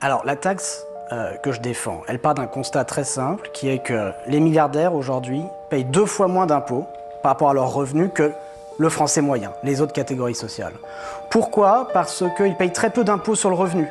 Alors la taxe que je défends, elle part d'un constat très simple qui est que les milliardaires aujourd'hui payent 2 fois moins d'impôts par rapport à leurs revenus que le français moyen, les autres catégories sociales. Pourquoi? Parce qu'ils payent très peu d'impôts sur le revenu.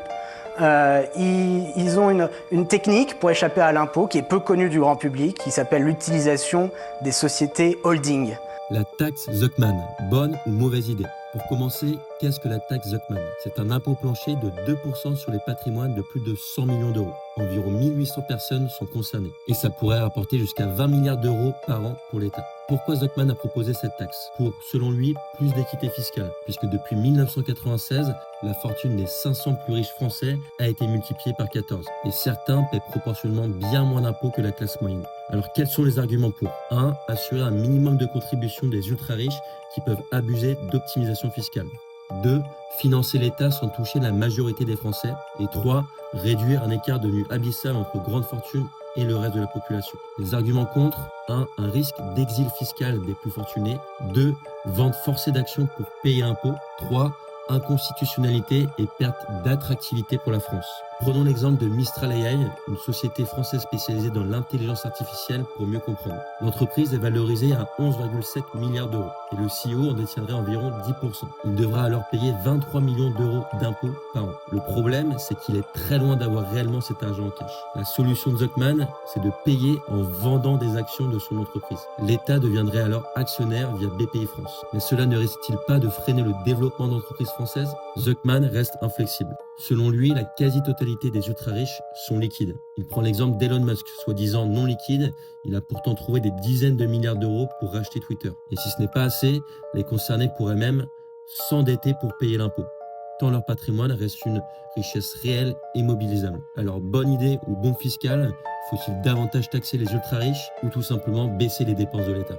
Ils ont une technique pour échapper à l'impôt qui est peu connue du grand public, qui s'appelle l'utilisation des sociétés holding. La taxe Zuckman, bonne ou mauvaise idée? Pour commencer, qu'est-ce que la taxe Zuckman? C'est un impôt plancher de 2% sur les patrimoines de plus de 100 millions d'euros. Environ 1800 personnes sont concernées et ça pourrait rapporter jusqu'à 20 milliards d'euros par an pour l'État. Pourquoi Zuckman a proposé cette taxe? Pour, selon lui, plus d'équité fiscale, puisque depuis 1996, la fortune des 500 plus riches français a été multipliée par 14. Et certains paient proportionnellement bien moins d'impôts que la classe moyenne. Alors quels sont les arguments pour? 1. Assurer un minimum de contribution des ultra-riches qui peuvent abuser d'optimisation fiscale. 2. Financer l'État sans toucher la majorité des Français. Et 3. Réduire un écart devenu abyssal entre grandes fortunes et le reste de la population. Les arguments contre: 1. Un risque d'exil fiscal des plus fortunés. 2. Vente forcée d'actions pour payer l'impôt. 3. Inconstitutionnalité et perte d'attractivité pour la France. Prenons l'exemple de Mistral AI, une société française spécialisée dans l'intelligence artificielle pour mieux comprendre. L'entreprise est valorisée à 11,7 milliards d'euros et le CEO en détiendrait environ 10%. Il devra alors payer 23 millions d'euros d'impôts par an. Le problème, c'est qu'il est très loin d'avoir réellement cet argent en cash. La solution de Zuckman, c'est de payer en vendant des actions de son entreprise. L'État deviendrait alors actionnaire via BPI France. Mais cela ne risque-t-il pas de freiner le développement d'entreprises françaises? Zuckman reste inflexible. Selon lui, la quasi-totalité des ultra-riches sont liquides. Il prend l'exemple d'Elon Musk, soi-disant non liquide. Il a pourtant trouvé des dizaines de milliards d'euros pour racheter Twitter. Et si ce n'est pas assez, les concernés pourraient même s'endetter pour payer l'impôt, tant leur patrimoine reste une richesse réelle et mobilisable. Alors, bonne idée ou bombe fiscale? Faut-il davantage taxer les ultra-riches ou tout simplement baisser les dépenses de l'État?